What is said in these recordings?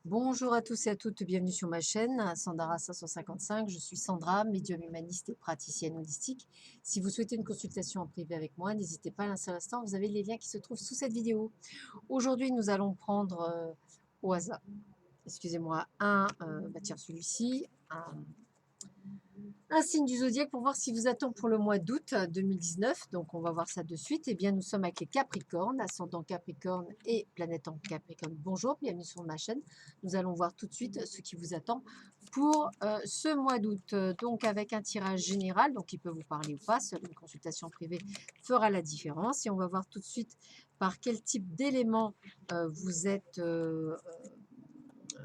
Bonjour à tous et à toutes, bienvenue sur ma chaîne Sandara 555. Je suis Sandra, médium humaniste et praticienne holistique. Si vous souhaitez une consultation en privé avec moi, n'hésitez pas à l'instant l'instant, vous avez les liens qui se trouvent sous cette vidéo. Aujourd'hui, nous allons prendre au hasard, excusez-moi, tiens, celui-ci, un signe du zodiaque pour voir ce qui vous attend pour le mois d'août 2019. Donc, on va voir ça de suite. Eh bien, nous sommes avec les Capricornes, ascendant Capricorne et planète en Capricorne. Bonjour, bienvenue sur ma chaîne. Nous allons voir tout de suite ce qui vous attend pour ce mois d'août. Donc, avec un tirage général, donc il peut vous parler ou pas. Seule une consultation privée fera la différence. Et on va voir tout de suite par quel type d'éléments vous êtes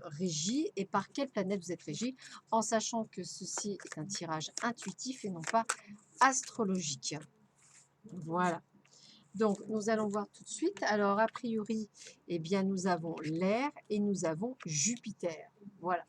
régie et par quelle planète vous êtes régie, en sachant que ceci est un tirage intuitif et non pas astrologique. Voilà. Donc, nous allons voir tout de suite. Alors, a priori, eh bien, nous avons l'air et nous avons Jupiter. Voilà.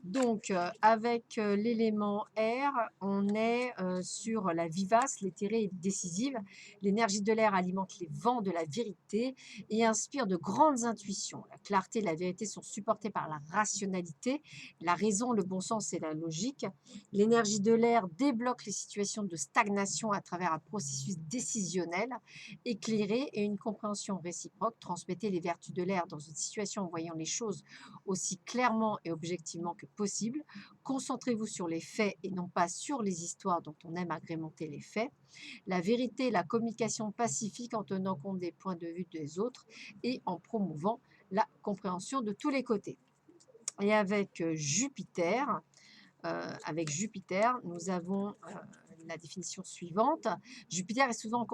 Donc, avec l'élément air, on est sur la vivace, l'éthérée et décisive. L'énergie de l'air alimente les vents de la vérité et inspire de grandes intuitions. La clarté et la vérité sont supportées par la rationalité, la raison, le bon sens et la logique. L'énergie de l'air débloque les situations de stagnation à travers un processus décisionnel éclairé et une compréhension réciproque. Transmettez les vertus de l'air dans une situation en voyant les choses aussi clairement et objectivement que possible. Concentrez-vous sur les faits et non pas sur les histoires dont on aime agrémenter les faits. La vérité, la communication pacifique en tenant compte des points de vue des autres et en promouvant la compréhension de tous les côtés. Et avec Jupiter, nous avons la définition suivante. Jupiter est souvent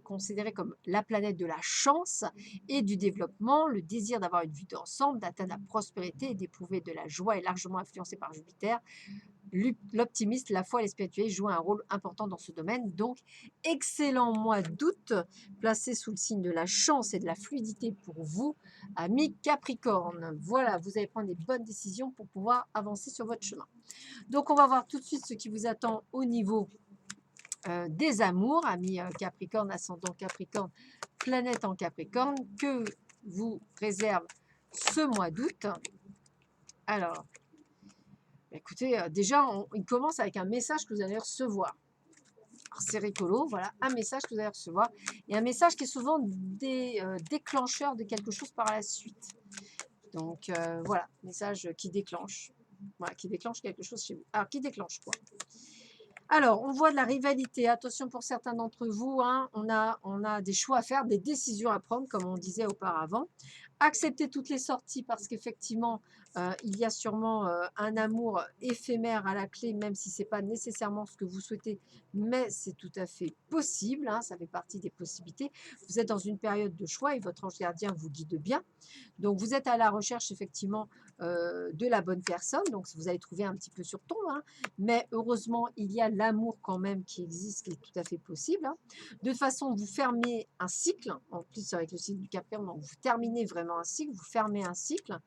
considéré comme la planète de la chance et du développement. Le désir d'avoir une vie d'ensemble, d'atteindre la prospérité et d'éprouver de la joie est largement influencé par Jupiter. L'optimisme, la foi et la spiritualité jouent un rôle important dans ce domaine. Donc, excellent mois d'août, placé sous le signe de la chance et de la fluidité pour vous, amis Capricorne. Voilà, vous allez prendre les bonnes décisions pour pouvoir avancer sur votre chemin. Donc, on va voir tout de suite ce qui vous attend au niveau des amours, amis Capricorne, ascendant Capricorne, planète en Capricorne, que vous réserve ce mois d'août. Alors, écoutez, déjà, il commence avec un message que vous allez recevoir. C'est rigolo, voilà, un message que vous allez recevoir. Et un message qui est souvent déclencheur de quelque chose par la suite. Donc, voilà, message qui déclenche. Voilà, qui déclenche quelque chose chez vous. Alors, qui déclenche quoi? Alors, on voit de la rivalité. Attention pour certains d'entre vous, hein, on a des choix à faire, des décisions à prendre, comme on disait auparavant. Acceptez toutes les sorties parce qu'effectivement, il y a sûrement un amour éphémère à la clé, même si ce n'est pas nécessairement ce que vous souhaitez, mais c'est tout à fait possible, hein, ça fait partie des possibilités. Vous êtes dans une période de choix et votre ange gardien vous guide bien. Donc, vous êtes à la recherche effectivement de la bonne personne. Donc, vous allez trouver un petit peu sur tombe, hein, mais heureusement, il y a l'amour quand même qui existe, qui est tout à fait possible. Hein. De toute façon, vous fermez un cycle, en plus avec le cycle du Capricorne, donc vous terminez vraiment un cycle, vous fermez un cycle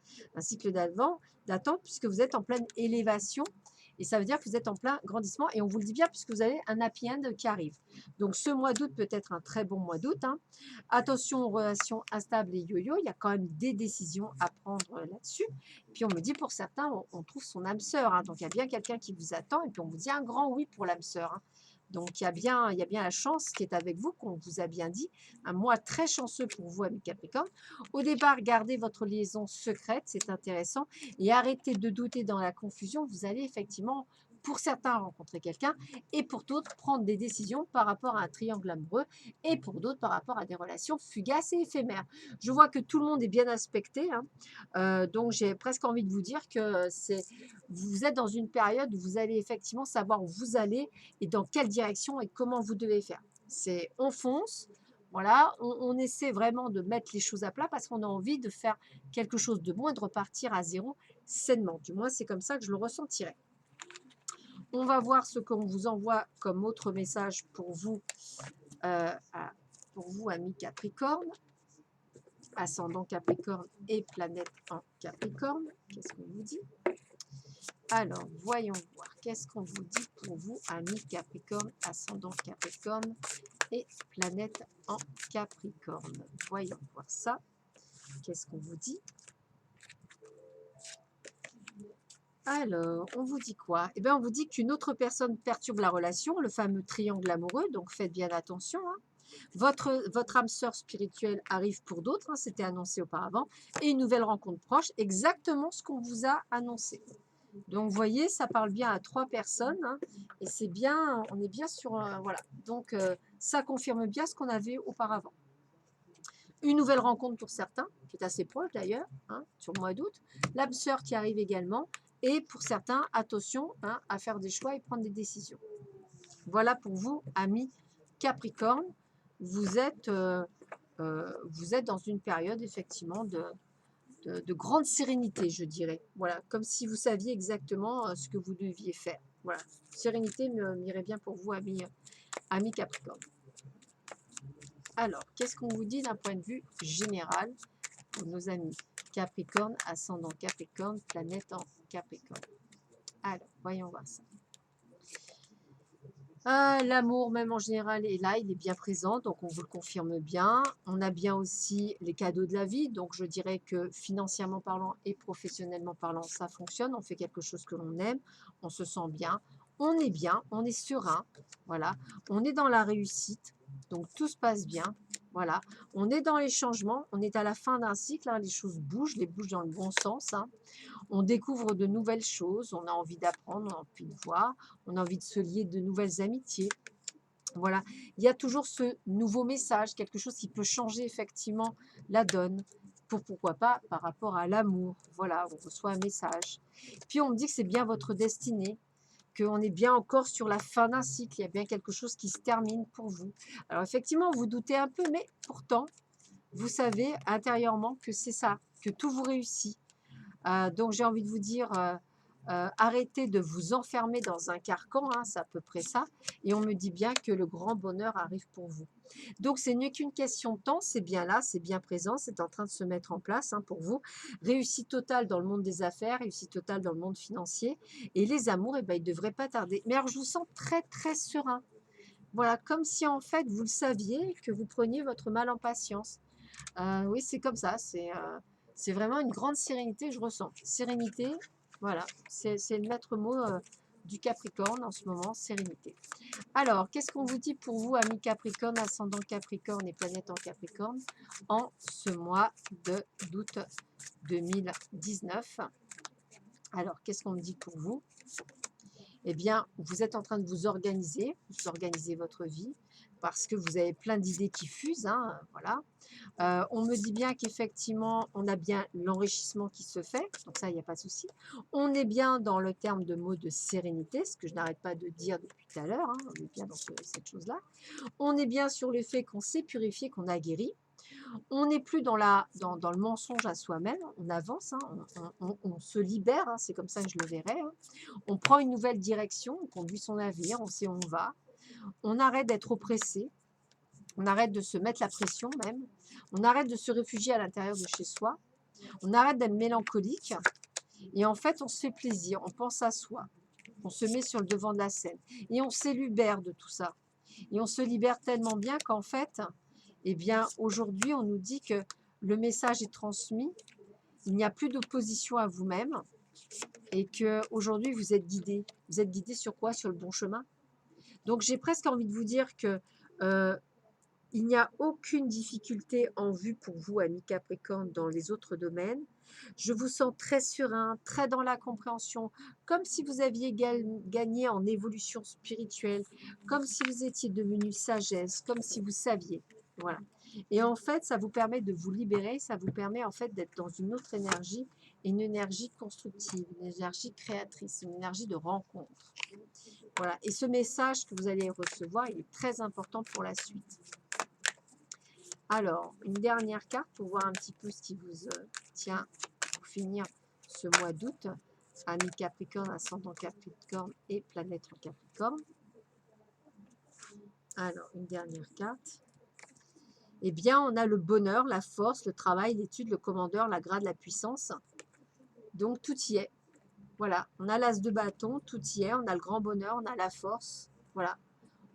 d'attente, puisque vous êtes en pleine élévation. Et ça veut dire que vous êtes en plein grandissement. Et on vous le dit bien, puisque vous avez un happy end qui arrive. Donc, ce mois d'août peut être un très bon mois d'août. Hein. Attention aux relations instables et yo-yo. Il y a quand même des décisions à prendre là-dessus. Puis on me dit pour certains, on trouve son âme sœur. Hein. Donc il y a bien quelqu'un qui vous attend et puis on vous dit un grand oui pour l'âme sœur. Hein. Donc il y a bien la chance qui est avec vous, qu'on vous a bien dit. Un mois très chanceux pour vous, amis Capricorne. Au départ, gardez votre liaison secrète, c'est intéressant. Et arrêtez de douter dans la confusion. Vous allez effectivement, pour certains, rencontrer quelqu'un et pour d'autres, prendre des décisions par rapport à un triangle amoureux et pour d'autres, par rapport à des relations fugaces et éphémères. Je vois que tout le monde est bien aspecté. Hein. Donc, j'ai presque envie de vous dire que vous êtes dans une période où vous allez effectivement savoir où vous allez et dans quelle direction et comment vous devez faire. On fonce, voilà, on essaie vraiment de mettre les choses à plat parce qu'on a envie de faire quelque chose de bon et de repartir à zéro sainement. Du moins, c'est comme ça que je le ressentirai. On va voir ce qu'on vous envoie comme autre message pour vous, amis Capricorne, ascendant Capricorne et planète en Capricorne. Qu'est-ce qu'on vous dit? Alors, voyons voir. Qu'est-ce qu'on vous dit pour vous, amis Capricorne, ascendant Capricorne et planète en Capricorne? Voyons voir ça. qu'est-ce qu'on vous dit? Alors, on vous dit quoi? Eh bien, on vous dit qu'une autre personne perturbe la relation, le fameux triangle amoureux, donc faites bien attention, hein. Votre âme sœur spirituelle arrive pour d'autres, hein, c'était annoncé auparavant, et une nouvelle rencontre proche, exactement ce qu'on vous a annoncé. Donc, vous voyez, ça parle bien à 3 personnes, hein, et c'est bien, on est bien sur, voilà. Donc, ça confirme bien ce qu'on avait auparavant. Une nouvelle rencontre pour certains, qui est assez proche d'ailleurs, hein, sur le mois d'août. L'âme sœur qui arrive également. Et pour certains, attention, hein, à faire des choix et prendre des décisions. Voilà pour vous, amis Capricorne. Vous êtes dans une période effectivement de grande sérénité, je dirais. Voilà, comme si vous saviez exactement ce que vous deviez faire. Voilà, sérénité m'irait bien pour vous, amis Capricorne. Alors, qu'est-ce qu'on vous dit d'un point de vue général pour nos amis Capricorne, ascendant Capricorne, planète en Capricorne? Alors, voyons voir ça. L'amour, même en général, est là, il est bien présent, donc on vous le confirme bien. On a bien aussi les cadeaux de la vie, donc je dirais que financièrement parlant et professionnellement parlant, ça fonctionne. On fait quelque chose que l'on aime, on se sent bien, on est serein, voilà. On est dans la réussite, donc tout se passe bien, voilà. On est dans les changements, on est à la fin d'un cycle, hein, les choses bougent, les bougent dans le bon sens, hein. On découvre de nouvelles choses, on a envie d'apprendre, on a envie de voir, on a envie de se lier de nouvelles amitiés. Voilà, il y a toujours ce nouveau message, quelque chose qui peut changer effectivement la donne. Pourquoi pas par rapport à l'amour. Voilà, on reçoit un message. Puis on me dit que c'est bien votre destinée, qu'on est bien encore sur la fin d'un cycle, il y a bien quelque chose qui se termine pour vous. Alors effectivement, vous doutez un peu, mais pourtant, vous savez intérieurement que c'est ça, que tout vous réussit. Donc j'ai envie de vous dire, arrêtez de vous enfermer dans un carcan, hein, c'est à peu près ça. Et on me dit bien que le grand bonheur arrive pour vous. Donc ce n'est qu'une question de temps, c'est bien là, c'est bien présent, c'est en train de se mettre en place, hein, pour vous. Réussite totale dans le monde des affaires, réussite totale dans le monde financier. Et les amours, eh ben, ils ne devraient pas tarder. Mais alors je vous sens très très serein. Voilà, comme si en fait vous le saviez, que vous preniez votre mal en patience. Oui, c'est comme ça, c'est vraiment une grande sérénité, je ressens. Sérénité, voilà, c'est le maître mot du Capricorne en ce moment, sérénité. Alors, qu'est-ce qu'on vous dit pour vous, amis Capricorne, ascendant Capricorne et planète en Capricorne, en ce mois d'août 2019? Alors, qu'est-ce qu'on me dit pour vous? Eh bien, vous êtes en train de vous organiser votre vie, parce que vous avez plein d'idées qui fusent, hein, voilà. On me dit bien qu'effectivement, on a bien l'enrichissement qui se fait, donc ça, il n'y a pas de souci. On est bien dans le terme de mot de sérénité, ce que je n'arrête pas de dire depuis tout à l'heure, hein, on est bien dans cette chose-là. On est bien sur le fait qu'on s'est purifié, qu'on a guéri. On n'est plus dans le mensonge à soi-même, on avance, hein, on se libère, hein, c'est comme ça que je le verrais, hein. On prend une nouvelle direction, on conduit son navire, on sait où on va. On arrête d'être oppressé, on arrête de se mettre la pression même, on arrête de se réfugier à l'intérieur de chez soi, on arrête d'être mélancolique et en fait on se fait plaisir, on pense à soi, on se met sur le devant de la scène et on s'élibère de tout ça. Et on se libère tellement bien qu'en fait, eh bien aujourd'hui on nous dit que le message est transmis, il n'y a plus d'opposition à vous-même et qu'aujourd'hui vous êtes guidé. Vous êtes guidé sur quoi? Sur le bon chemin. Donc j'ai presque envie de vous dire que il n'y a aucune difficulté en vue pour vous, amis Capricorne, dans les autres domaines. Je vous sens très serein, très dans la compréhension, comme si vous aviez gagné en évolution spirituelle, comme si vous étiez devenu sagesse, comme si vous saviez. Voilà. Et en fait, ça vous permet de vous libérer, ça vous permet en fait d'être dans une autre énergie, une énergie constructive, une énergie créatrice, une énergie de rencontre. Voilà. Et ce message que vous allez recevoir, il est très important pour la suite. Alors, une dernière carte pour voir un petit peu ce qui vous tient pour finir ce mois d'août. Amis Capricorne, ascendant Capricorne et planète en Capricorne. Alors, une dernière carte. Eh bien, on a le bonheur, la force, le travail, l'étude, le commandeur, la grade, la puissance. Donc, tout y est. Voilà, on a l'as de bâton, tout y est. On a le grand bonheur, on a la force. Voilà,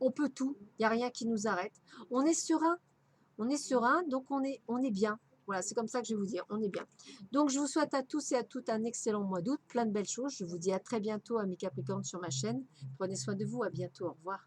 on peut tout. Il n'y a rien qui nous arrête. On est serein. On est serein, donc on est bien. Voilà, c'est comme ça que je vais vous dire, on est bien. Donc, je vous souhaite à tous et à toutes un excellent mois d'août, plein de belles choses. Je vous dis à très bientôt, amis Capricorne, sur ma chaîne. Prenez soin de vous, à bientôt, au revoir.